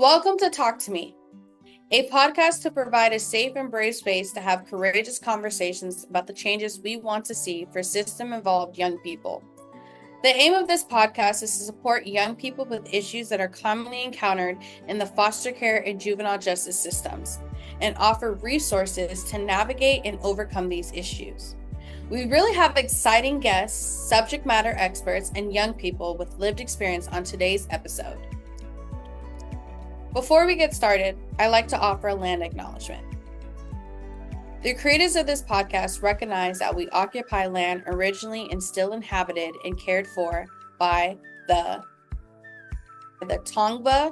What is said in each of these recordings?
Welcome to Talk to Me, a podcast to provide a safe and brave space to have courageous conversations about the changes we want to see for system-involved young people. The aim of this podcast is to support young people with issues that are commonly encountered in the foster care and juvenile justice systems, and offer resources to navigate and overcome these issues. We really have exciting guests, subject matter experts, and young people with lived experience on today's episode. Before we get started, I'd like to offer a land acknowledgement. The creators of this podcast recognize that we occupy land originally and still inhabited and cared for by the Tongva,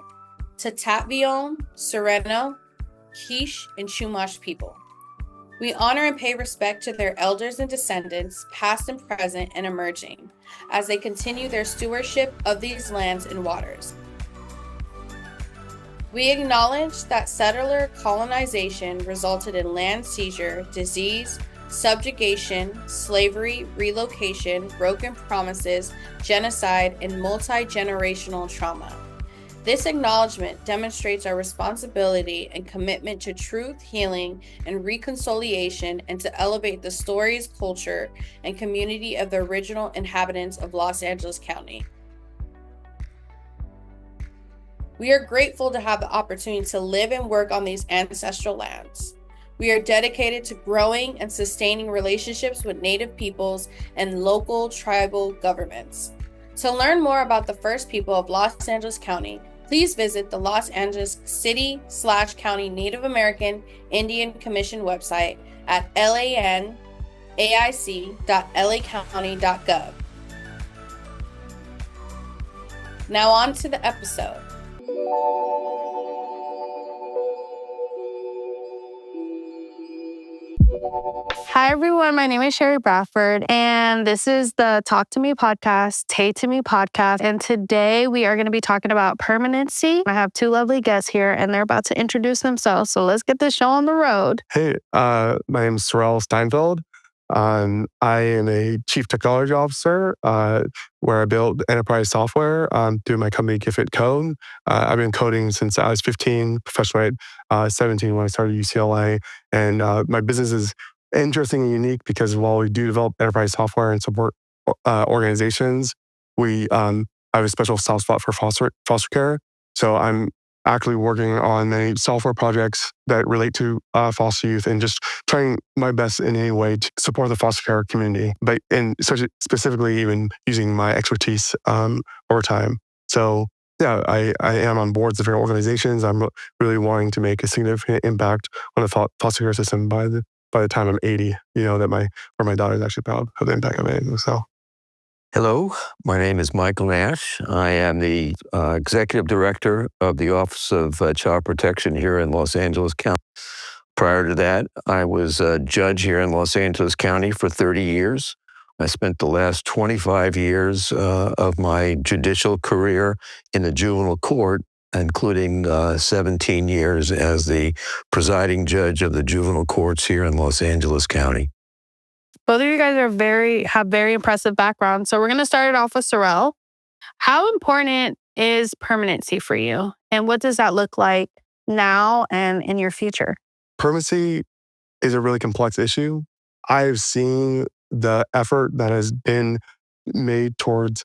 Tatatvion, Sereno, Quiche, and Chumash people. We honor and pay respect to their elders and descendants, past and present and emerging, as they continue their stewardship of these lands and waters. We acknowledge that settler colonization resulted in land seizure, disease, subjugation, slavery, relocation, broken promises, genocide, and multi-generational trauma. This acknowledgement demonstrates our responsibility and commitment to truth, healing, and reconciliation, and to elevate the stories, culture, and community of the original inhabitants of Los Angeles County. We are grateful to have the opportunity to live and work on these ancestral lands. We are dedicated to growing and sustaining relationships with Native peoples and local tribal governments. To learn more about the first people of Los Angeles County, please visit the Los Angeles City/County Native American Indian Commission website at lanaic.lacounty.gov. Now on to the episode. Hi, everyone. My name is Sherrie Bradford, and this is the Talk to Me podcast, Tay to Me podcast. And today we are going to be talking about permanency. I have two lovely guests here, and they're about to introduce themselves. So let's get this show on the road. Hey, my name is Sierelle Steinfield. I am a chief technology officer where I build enterprise software through my company, Gifted Code. I've been coding since I was 15, professionally at 17 when I started UCLA. And my business is interesting and unique because while we do develop enterprise software and support organizations, we have a special soft spot for foster care. So I'm actually working on many software projects that relate to foster youth and just trying my best in any way to support the foster care community, but specifically even using my expertise over time. So yeah, I am on boards of different organizations. I'm really wanting to make a significant impact on the foster care system by the time I'm 80. That my daughter is actually proud of the impact I've made. So. Hello, my name is Michael Nash. I am the Executive Director of the Office of Child Protection here in Los Angeles County. Prior to that, I was a judge here in Los Angeles County for 30 years. I spent the last 25 years of my judicial career in the juvenile court, including 17 years as the presiding judge of the juvenile courts here in Los Angeles County. Both of you guys have very impressive backgrounds. So we're going to start it off with Sierelle. How important is permanency for you? And what does that look like now and in your future? Permanency is a really complex issue. I've seen the effort that has been made towards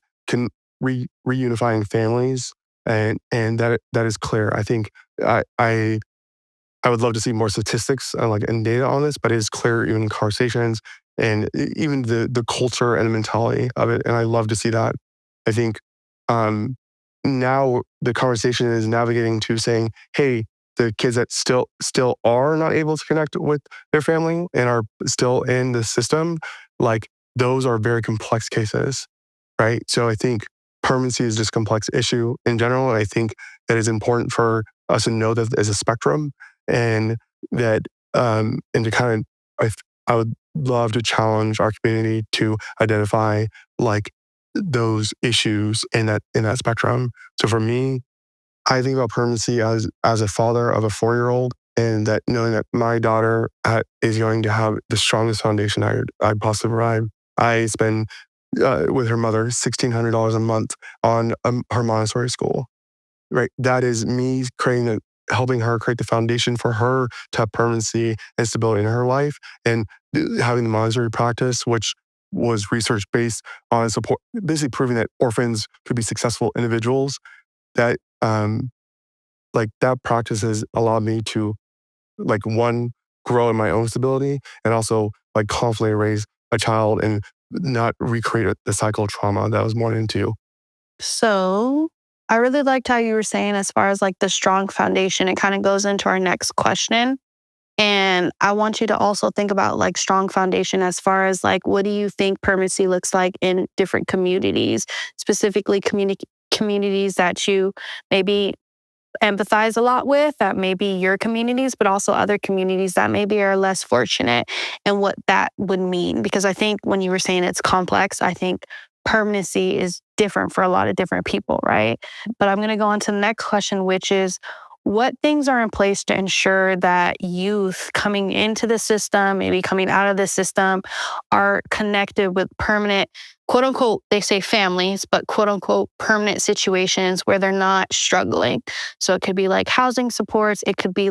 reunifying families, and that is clear. I think I would love to see more statistics and data on this, but it is clear even in conversations and even the culture and the mentality of it. And I love to see that. I think now the conversation is navigating to saying, hey, the kids that still are not able to connect with their family and are still in the system, those are very complex cases, right? So I think permanency is just a complex issue in general. And I think that it's important for us to know that there's a spectrum and that, and to kind of, I would love to challenge our community to identify those issues in that spectrum. So for me, I think about permanency as a father of a 4-year-old, and that knowing that my daughter is going to have the strongest foundation I possibly provide. I spend with her mother $1,600 a month on her Montessori school. right? That is me helping her create the foundation for her to have permanency and stability in her life, and having the Montessori practice, which was research based on support, basically proving that orphans could be successful individuals. That that practice has allowed me to one, grow in my own stability, and also confidently raise a child and not recreate the cycle of trauma that I was born into. So I really liked how you were saying as far as the strong foundation. It kind of goes into our next question. And I want you to also think about strong foundation as far as what do you think permanency looks like in different communities, specifically communities that you maybe empathize a lot with, that may be your communities, but also other communities that maybe are less fortunate, and what that would mean. Because I think when you were saying it's complex, I think permanency is different for a lot of different people, right? But I'm going to go on to the next question, which is what things are in place to ensure that youth coming into the system, maybe coming out of the system, are connected with permanent, quote unquote, they say families, but quote unquote, permanent situations where they're not struggling. So it could be housing supports, it could be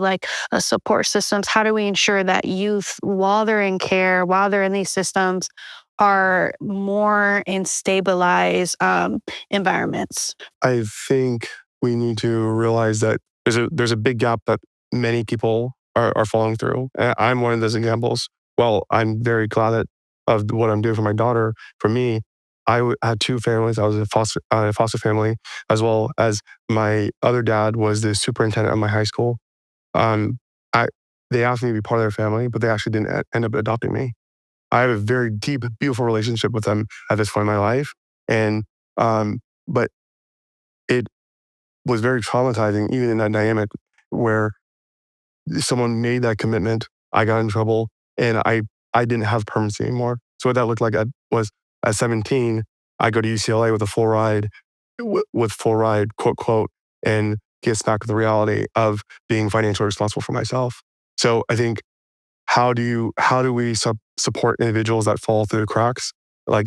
a support systems. How do we ensure that youth, while they're in care, while they're in these systems, are more in stabilized environments? I think we need to realize that there's a big gap that many people are falling through. And I'm one of those examples. Well, I'm very glad of what I'm doing for my daughter. For me, had two families. I was a foster family, as well as my other dad was the superintendent of my high school. Um, I They asked me to be part of their family, but they actually didn't end up adopting me. I have a very deep, beautiful relationship with them at this point in my life, and but it was very traumatizing, even in that dynamic where someone made that commitment. I got in trouble, and I didn't have permanency anymore. So what that looked like was at 17, I go to UCLA with a full ride, with full ride, quote, quote, and get smacked with the reality of being financially responsible for myself. So I think how do we support individuals that fall through the cracks,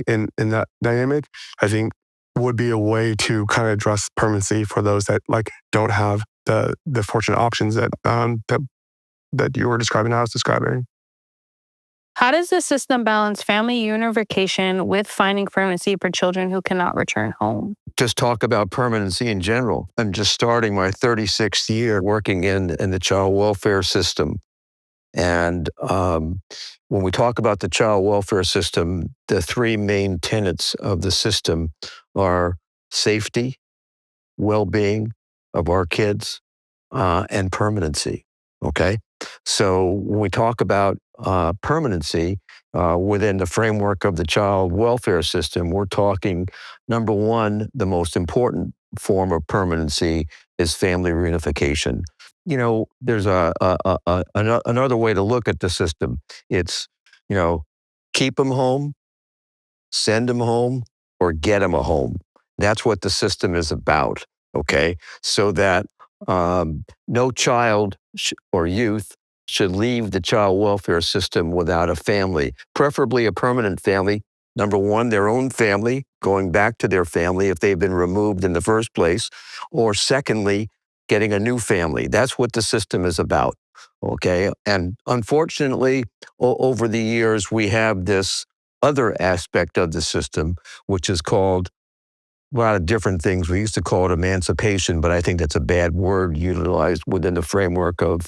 in that dynamic? I think would be a way to kind of address permanency for those that don't have the fortunate options that you were describing, I was describing. How does the system balance family unification with finding permanency for children who cannot return home? Just talk about permanency in general. I'm just starting my 36th year working in the child welfare system. And when we talk about the child welfare system, the three main tenets of the system are safety, well-being of our kids, and permanency. Okay, so when we talk about permanency within the framework of the child welfare system, we're talking number one, the most important form of permanency is family reunification. There's another way to look at the system. It's keep them home, send them home, or get them a home. That's what the system is about, okay? So that no child or youth should leave the child welfare system without a family, preferably a permanent family. Number one, their own family, going back to their family if they've been removed in the first place. Or secondly, getting a new family. That's what the system is about, okay? And unfortunately, over the years, we have this other aspect of the system, which is called a lot of different things. We used to call it emancipation, but I think that's a bad word utilized within the framework of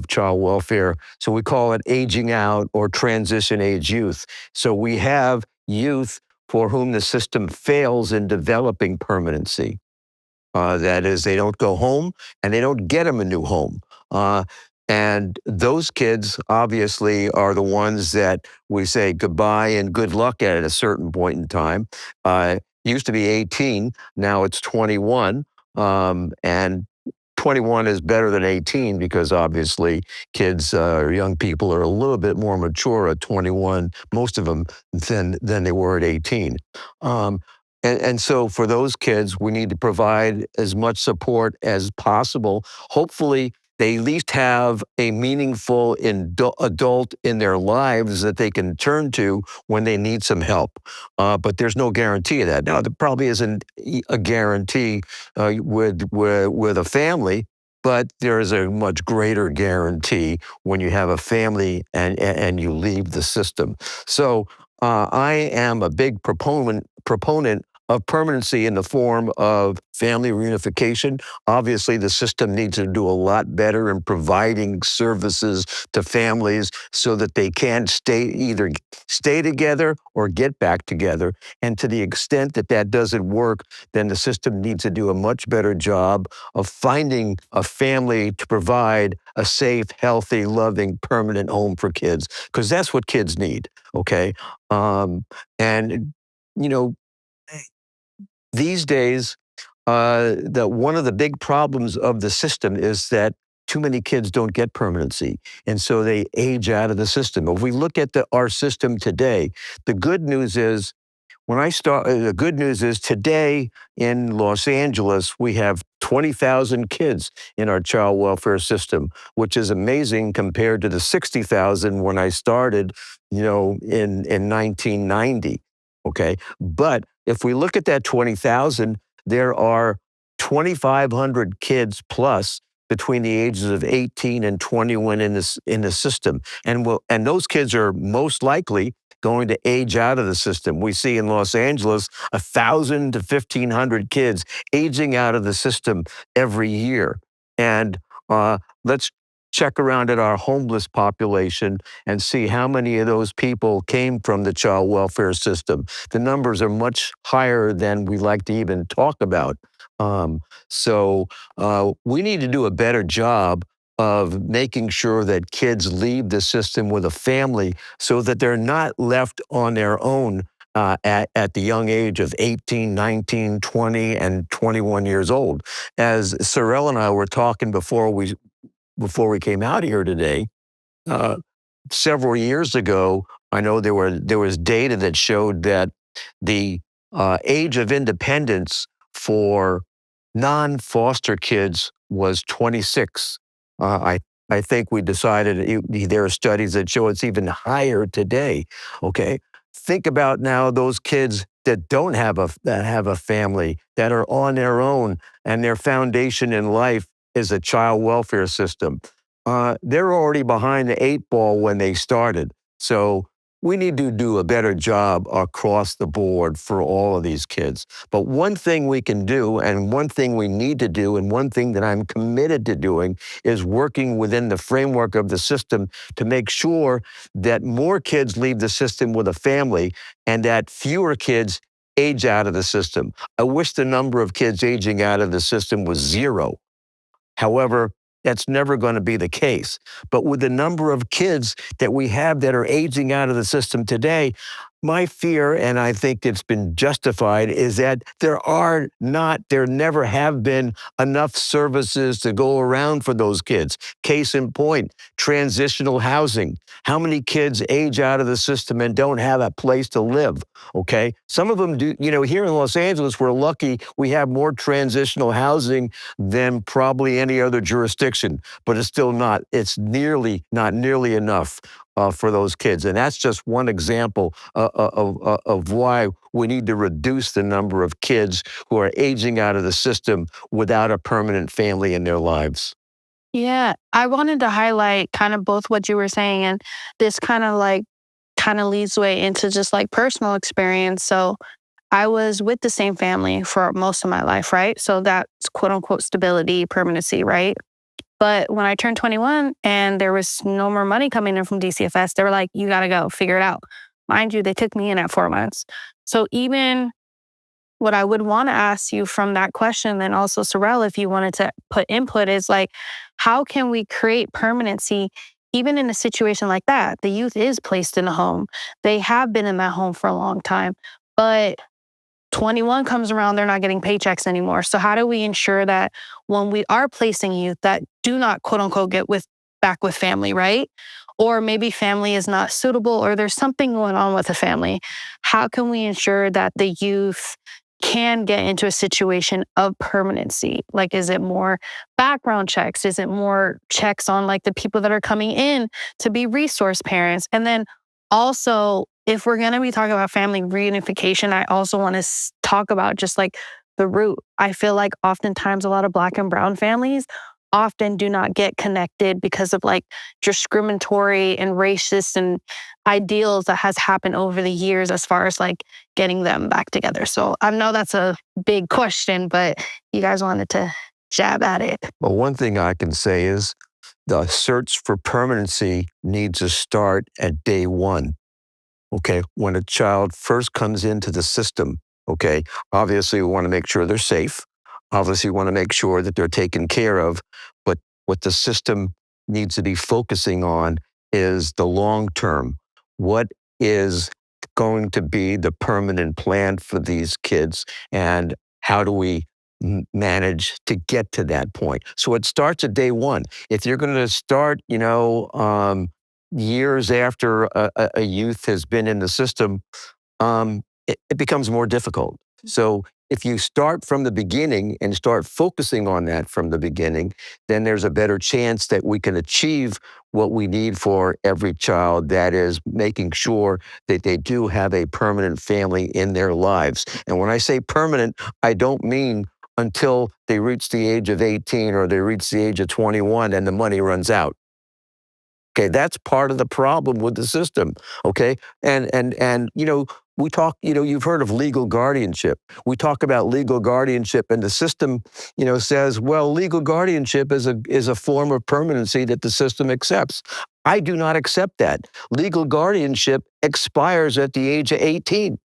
child welfare. So we call it aging out or transition age youth. So we have youth for whom the system fails in developing permanency. That is, they don't go home and they don't get them a new home. And those kids obviously are the ones that we say goodbye and good luck at a certain point in time. Used to be 18, now it's 21. And 21 is better than 18 because obviously kids or young people are a little bit more mature at 21, most of them, than they were at 18. And so for those kids, we need to provide as much support as possible. Hopefully, they at least have a meaningful adult in their lives that they can turn to when they need some help. But there's no guarantee of that. Now, there probably isn't a guarantee with a family, but there is a much greater guarantee when you have a family and you leave the system. So I am a big proponent of permanency in the form of family reunification. Obviously, the system needs to do a lot better in providing services to families so that they can either stay together or get back together. And to the extent that that doesn't work, then the system needs to do a much better job of finding a family to provide a safe, healthy, loving, permanent home for kids, because that's what kids need. Okay. And, you know, these days, one of the big problems of the system is that too many kids don't get permanency, and so they age out of the system. If we look at our system today, the good news is the good news is today in Los Angeles, we have 20,000 kids in our child welfare system, which is amazing compared to the 60,000 when I started, in 1990. Okay. But if we look at that 20,000, there are 2,500 kids plus between the ages of 18 and 21 in the system. And those kids are most likely going to age out of the system. We see in Los Angeles 1,000 to 1,500 kids aging out of the system every year. And let's check around at our homeless population and see how many of those people came from the child welfare system. The numbers are much higher than we like to even talk about. So we need to do a better job of making sure that kids leave the system with a family so that they're not left on their own at the young age of 18, 19, 20, and 21 years old. As Sierelle and I were talking before we came out here today, several years ago, I know there was data that showed that the age of independence for non-foster kids was 26. I think we decided there are studies that show it's even higher today. Okay, think about now those kids that don't have a family, that are on their own, and their foundation in life is a child welfare system. They're already behind the 8 ball when they started. So we need to do a better job across the board for all of these kids. But one thing we can do, and one thing we need to do, and one thing that I'm committed to doing is working within the framework of the system to make sure that more kids leave the system with a family and that fewer kids age out of the system. I wish the number of kids aging out of the system was 0. However, that's never going to be the case. But with the number of kids that we have that are aging out of the system today, my fear, and I think it's been justified, is that there never have been enough services to go around for those kids. Case in point, transitional housing. How many kids age out of the system and don't have a place to live? Okay. Some of them do, here in Los Angeles, we're lucky we have more transitional housing than probably any other jurisdiction, but it's not nearly enough for those kids. And that's just one example of why we need to reduce the number of kids who are aging out of the system without a permanent family in their lives. Yeah, I wanted to highlight kind of both what you were saying, and this kind of leads way into just like personal experience. So I was with the same family for most of my life, right? So that's quote unquote stability, permanency, right? But when I turned 21 and there was no more money coming in from DCFS, they were like, you got to go figure it out. Mind you, they took me in at 4 months. So even what I would want to ask you from that question, then also Sierelle, if you wanted to put input, is like, how can we create permanency even in a situation like that? The youth is placed in a home. They have been in that home for a long time, but 21 comes around, they're not getting paychecks anymore. So how do we ensure that when we are placing youth that do not quote unquote get back with family, right? Or maybe family is not suitable or there's something going on with the family. How can we ensure that the youth can get into a situation of permanency? Like, is it more background checks? Is it more checks on like the people that are coming in to be resource parents? And then also, if we're going to be talking about family reunification, I also want to talk about just like the root. I feel like oftentimes a lot of Black and brown families often do not get connected because of like discriminatory and racist and ideals that has happened over the years as far as like getting them back together. So I know that's a big question, but you guys wanted to jab at it. Well, one thing I can say is the search for permanency needs to start at day one. Okay, when a child first comes into the system, okay, obviously we want to make sure they're safe. Obviously, we want to make sure that they're taken care of. But what the system needs to be focusing on is the long term. What is going to be the permanent plan for these kids, and how do we manage to get to that point? So it starts at day one. If you're going to start, years after a youth has been in the system, it becomes more difficult. So if you start from the beginning and start focusing on that from the beginning, then there's a better chance that we can achieve what we need for every child. That is making sure that they do have a permanent family in their lives. And when I say permanent, I don't mean until they reach the age of 18 or they reach the age of 21 and the money runs out. Okay, that's part of the problem with the system. Okay, and we talk. You've heard of legal guardianship. We talk about legal guardianship, and the system, says, well, legal guardianship is a form of permanency that the system accepts. I do not accept that. Legal guardianship expires at the age of 18,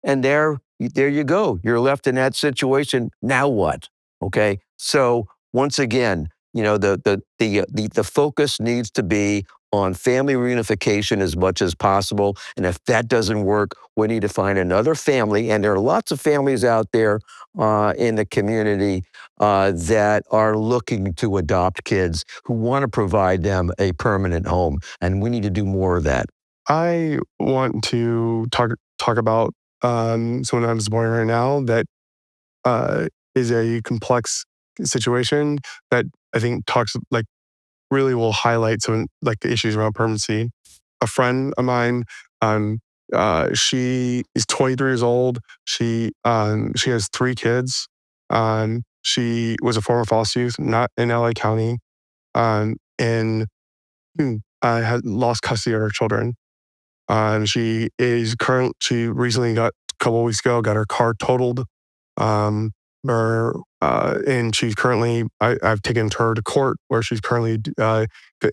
and there you go. You're left in that situation. Now what? Okay, so once again, the focus needs to be on family reunification as much as possible. And if that doesn't work, we need to find another family. And there are lots of families out there in the community that are looking to adopt kids who want to provide them a permanent home. And we need to do more of that. I want to talk about someone I'm supporting right now that is a complex situation that I think really will highlight some like the issues around permanency. A friend of mine, she is 23 years old. She has 3 kids. She was a former foster youth, not in LA County, and had lost custody of her children. She recently got a couple of weeks ago got her car totaled. And she's currently I've taken her to court where she's currently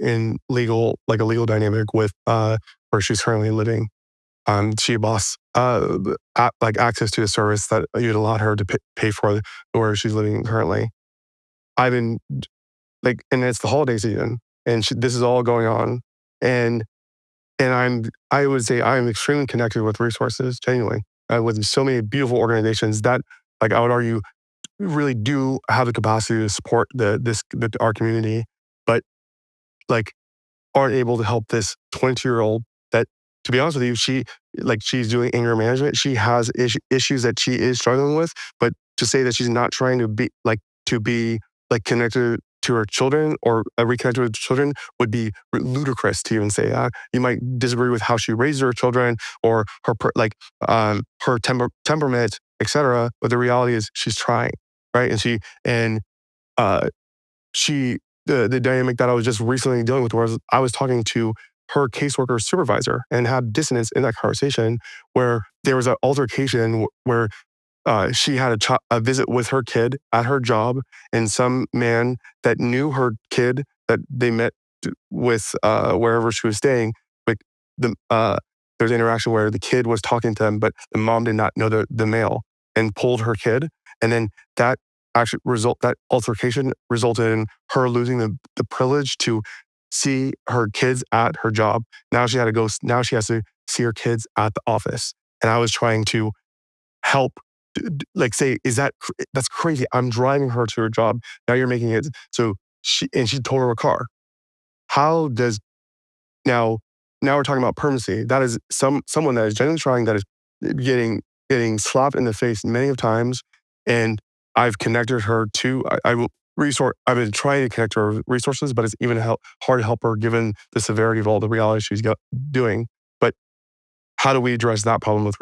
in a legal dynamic with where she's currently living. She lost access to a service that you'd allowed her to pay for where she's living currently. I've been and it's the holiday season, and this is all going on, and I would say I'm extremely connected with resources, genuinely, with so many beautiful organizations that, I would argue, really do have the capacity to support our community, but aren't able to help this 22-year-old that, to be honest with you, she's doing anger management. She has issues that she is struggling with, but to say that she's not trying to be connected to her children or reconnected with children would be ludicrous to even say that. You might disagree with how she raised her children or her temperament, etc. But the reality is she's trying, right? The dynamic that I was just recently dealing with was I was talking to her caseworker supervisor and had dissonance in that conversation where there was an altercation where she had a visit with her kid at her job, and some man that knew her kid that they met with wherever she was staying. There's an interaction where the kid was talking to them, but the mom did not know the male and pulled her kid, and then that altercation resulted in her losing the privilege to see her kids at her job. Now she has to see her kids at the office, and I was trying to help. Say, that's crazy. I'm driving her to her job. Now you're making it so she told her a car. How does now we're talking about permanency. That is someone that is genuinely trying, that is getting getting slapped in the face many of times, and I've connected her to I've been trying to connect her with resources, but it's even hard to help her given the severity of all the reality she's doing. But how do we address that problem with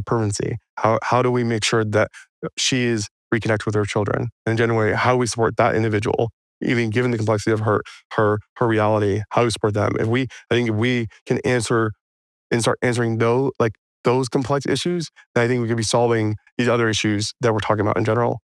permanency? How do we make sure that she is reconnect with her children? And generally, how do we support that individual, even given the complexity of her reality? How do we support them? I think if we can answer and start answering those complex issues, then I think we could be solving these other issues that we're talking about in general.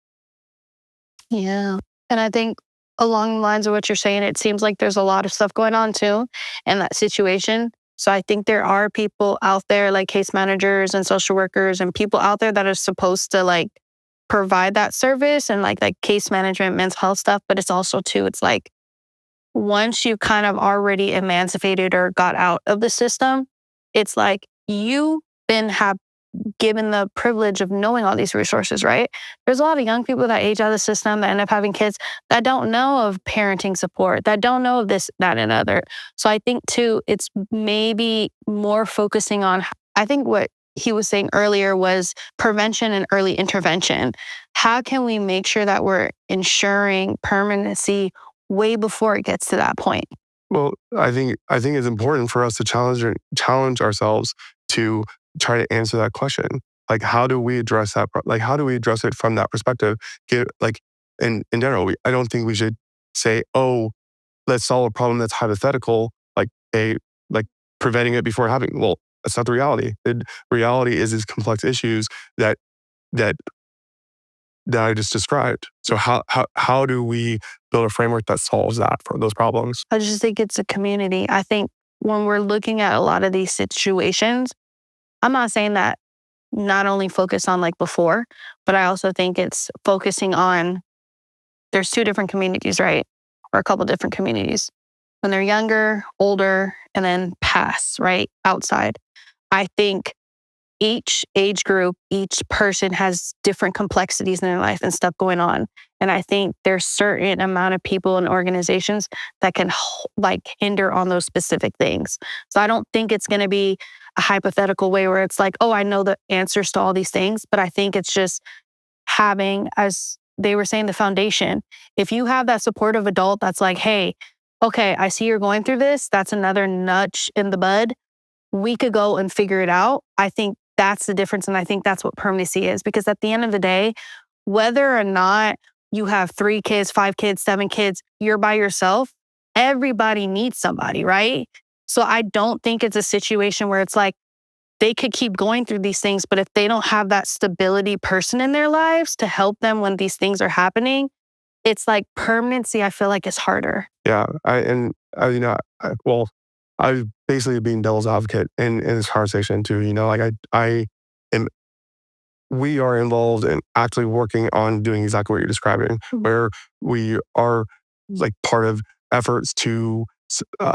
Yeah. And I think along the lines of what you're saying, it seems like there's a lot of stuff going on too in that situation. So I think there are people out there like case managers and social workers and people out there that are supposed to like provide that service and like case management, mental health stuff. But it's also too, it's like once you kind of already emancipated or got out of the system, it's like you then have given the privilege of knowing all these resources, right? There's a lot of young people that age out of the system that end up having kids that don't know of parenting support, that don't know of this, that, and other. So I think too, it's maybe more focusing on, I think what he was saying earlier was prevention and early intervention. How can we make sure that we're ensuring permanency way before it gets to that point? Well, I think it's important for us to challenge ourselves to try to answer that question. Like, how do we address that? Like, how do we address it from that perspective? In general, I don't think we should say, "Oh, let's solve a problem that's hypothetical," like preventing it before happening. Well, that's not the reality. The reality is these complex issues that that that I just described. So how do we build a framework that solves that for those problems? I just think it's a community. I think when we're looking at a lot of these situations, I'm not saying that not only focus on like before, but I also think it's focusing on there's two different communities, right? Or a couple different communities. When they're younger, older, and then past, right? Outside. I think each age group, each person has different complexities in their life and stuff going on. And I think there's certain amount of people and organizations that can like hinder on those specific things. So I don't think it's going to be a hypothetical way where it's like, oh, I know the answers to all these things. But I think it's just having, as they were saying, the foundation. If you have that supportive adult that's like, hey, okay, I see you're going through this. That's another nudge in the bud. We could go and figure it out. I think that's the difference. And I think that's what permanency is. Because at the end of the day, whether or not you have 3 kids, 5 kids, 7 kids, you're by yourself, everybody needs somebody, right? So I don't think it's a situation where it's like they could keep going through these things, but if they don't have that stability person in their lives to help them when these things are happening, it's like permanency, I feel like is harder. Yeah, I've basically been devil's advocate in this conversation too. I am. We are involved in actually working on doing exactly what you're describing, where we are like part of efforts to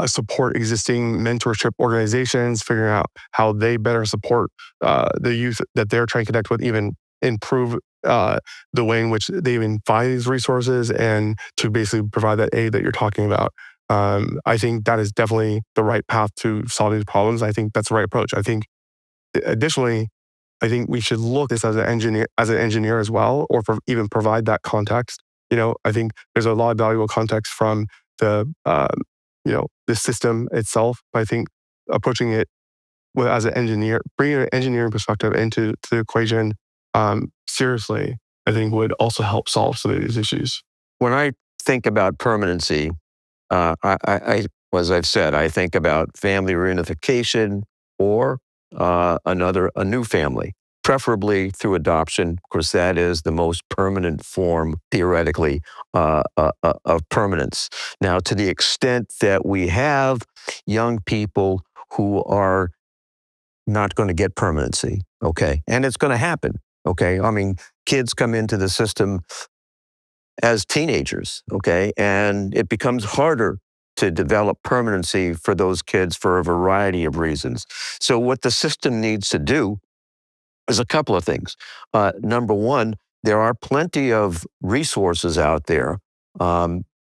support existing mentorship organizations, figuring out how they better support the youth that they're trying to connect with, even improve the way in which they even find these resources and to basically provide that aid that you're talking about. I think that is definitely the right path to solve these problems. I think that's the right approach. I think additionally, I think we should look at this as an engineer as well, or even provide that context. I think there's a lot of valuable context from the system itself. But I think approaching it as an engineer, bringing an engineering perspective into the equation seriously, I think would also help solve some of these issues. When I think about permanency, as I've said, I think about family reunification or a new family, preferably through adoption. Of course, that is the most permanent form, theoretically, of permanence. Now, to the extent that we have young people who are not going to get permanency, okay, and it's going to happen, okay? I mean, kids come into the system as teenagers, okay, and it becomes harder to develop permanency for those kids for a variety of reasons. So what the system needs to do is a couple of things. Number one, there are plenty of resources out there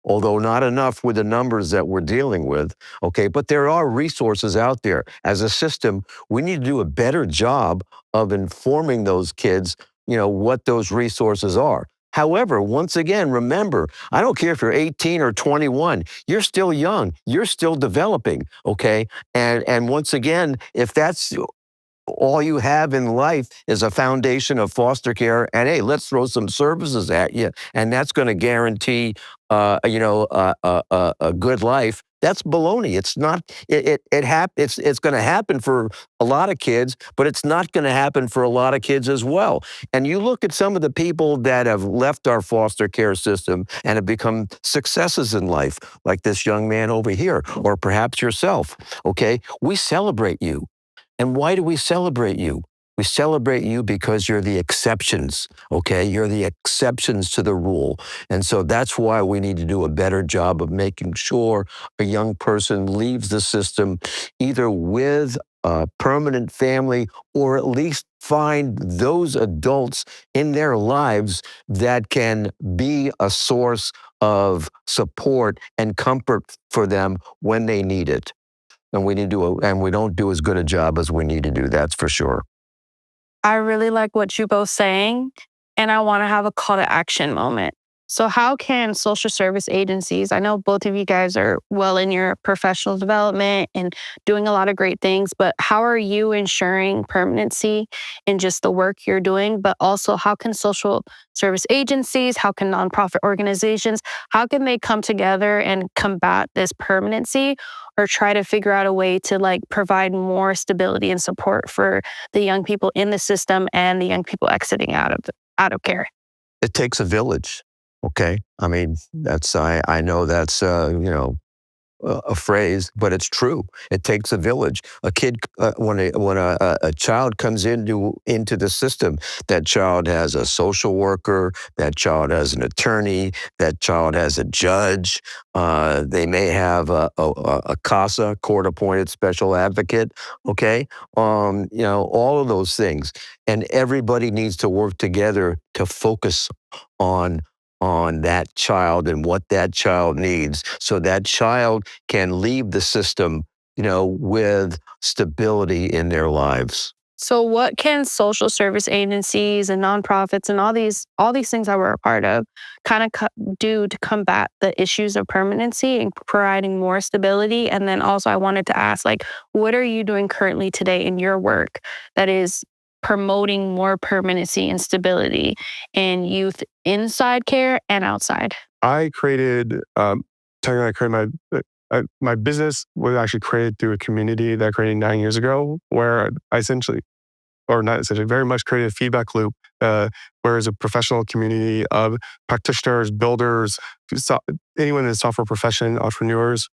although not enough with the numbers that we're dealing with, okay? But there are resources out there. As a system, we need to do a better job of informing those kids, what those resources are. However, once again, remember, I don't care if you're 18 or 21, you're still young, you're still developing, okay? And once again, if that's all you have in life is a foundation of foster care, and hey, let's throw some services at you, and that's going to guarantee, a good life. That's baloney. It's not. It's going to happen for a lot of kids, but it's not going to happen for a lot of kids as well. And you look at some of the people that have left our foster care system and have become successes in life, like this young man over here, or perhaps yourself. Okay, we celebrate you. And why do we celebrate you? We celebrate you because you're the exceptions, okay? You're the exceptions to the rule. And so that's why we need to do a better job of making sure a young person leaves the system either with a permanent family or at least find those adults in their lives that can be a source of support and comfort for them when they need it. And we don't do as good a job as we need to do. That's for sure. I really like what you both saying, and I want to have a call to action moment. So, how can social service agencies, I know both of you guys are well in your professional development and doing a lot of great things, but how are you ensuring permanency in just the work you're doing? But also, how can social service agencies, how can nonprofit organizations, how can they come together and combat this permanency or try to figure out a way to provide more stability and support for the young people in the system and the young people exiting out of care? It takes a village. Okay. I mean, I know that's, a phrase, but it's true. It takes a village. A kid, when a child comes into the system, that child has a social worker, that child has an attorney, that child has a judge. They may have a CASA, court-appointed special advocate. Okay, all of those things, and everybody needs to work together to focus on that child and what that child needs so that child can leave the system, with stability in their lives. So what can social service agencies and nonprofits and all these things that we're a part of kind of do to combat the issues of permanency and providing more stability? And then also I wanted to ask, what are you doing currently today in your work that is promoting more permanency and stability in youth inside care and outside? I created, technically, I created my business was actually created through a community that I created 9 years ago, where I essentially, or not essentially, very much created a feedback loop, where it's a professional community of practitioners, builders, anyone in the software profession, entrepreneurs,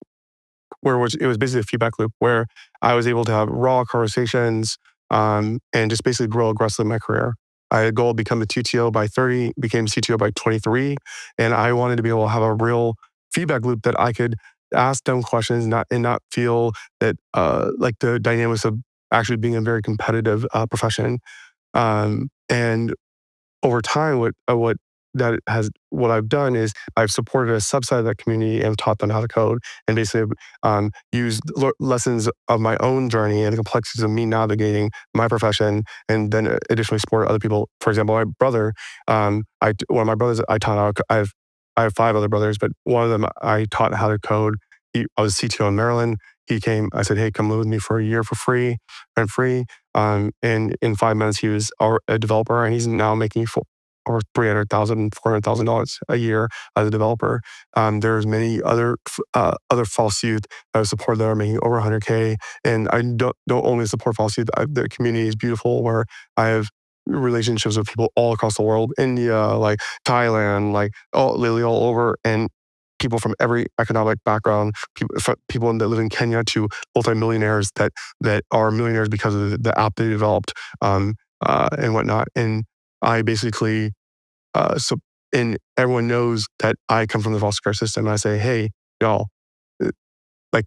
it was basically a feedback loop where I was able to have raw conversations and just basically grow aggressively in my career. I had a goal to become a CTO by 30, became CTO by 23, and I wanted to be able to have a real feedback loop that I could ask dumb questions and not feel that like the dynamics of actually being a very competitive profession. And over time, what I've done is I've supported a subset of that community and taught them how to code, and basically used lessons of my own journey and the complexities of me navigating my profession, and then additionally support other people. For example, my brother, one of my brothers, I taught how. I have five other brothers, but one of them I taught how to code. I was CTO in Maryland. He came. I said, "Hey, come live with me for a year for free, rent free." And in 5 months, he was a developer, and he's now making over $300,000, $400,000 a year as a developer. There's many other false youth that I support that are making over 100K. And I don't only support false youth. The community is beautiful, where I have relationships with people all across the world, India, like Thailand, literally all over, and people from every economic background, people that live in Kenya to multimillionaires that are millionaires because of the app they developed, and whatnot. And I basically, and everyone knows that I come from the foster care system. And I say, hey, y'all, uh,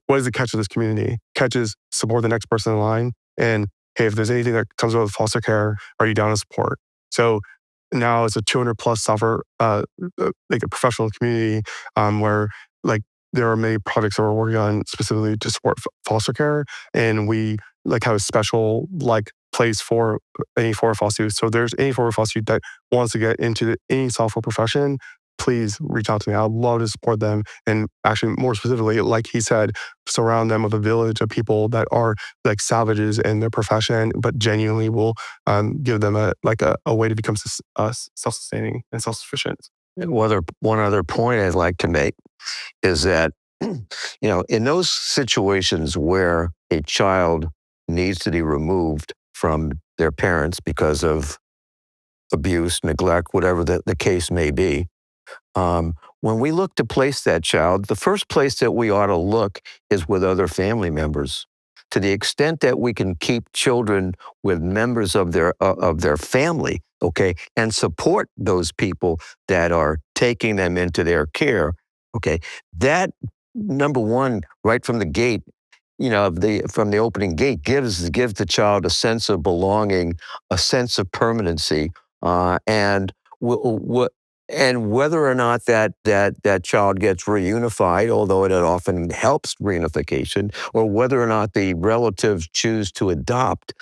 what is the catch of this community? Catch is support the next person in line. And hey, if there's anything that comes with foster care, are you down to support? So now it's a 200 plus software, like a professional community, where like there are many projects that we're working on specifically to support foster care, and we like have a special like place for any former foster youth. So if there's any former foster youth that wants to get into any software profession, please reach out to me. I'd love to support them. And actually, more specifically, like he said, surround them with a village of people that are like savages in their profession, but genuinely will give them a way to become self-sustaining and self-sufficient. And one other point I'd like to make is that, in those situations where a child needs to be removed from their parents because of abuse, neglect, whatever the case may be, when we look to place that child, the first place that we ought to look is with other family members. To the extent that we can keep children with members of their family, okay, and support those people that are taking them into their care, okay, that number one, right from the gate, from the opening gate, gives the child a sense of belonging, a sense of permanency, and and whether or not that child gets reunified, although it often helps reunification, or whether or not the relatives choose to adopt,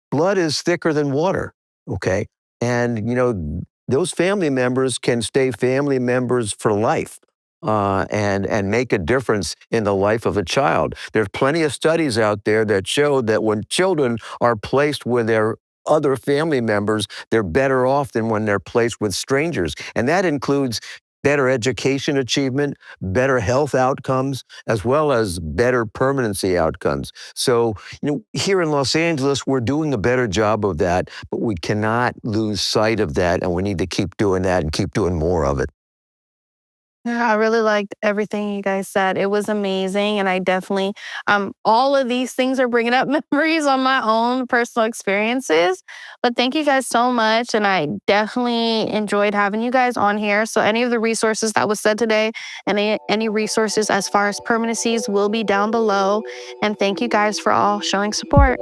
blood is thicker than water, okay? And, those family members can stay family members for life. And make a difference in the life of a child. There's plenty of studies out there that show that when children are placed with their other family members, they're better off than when they're placed with strangers. And that includes better education achievement, better health outcomes, as well as better permanency outcomes. So, here in Los Angeles, we're doing a better job of that, but we cannot lose sight of that, and we need to keep doing that and keep doing more of it. Yeah, I really liked everything you guys said. It was amazing. And I definitely, all of these things are bringing up memories on my own personal experiences. But thank you guys so much. And I definitely enjoyed having you guys on here. So any of the resources that was said today, and any resources as far as permanencies will be down below. And thank you guys for all showing support.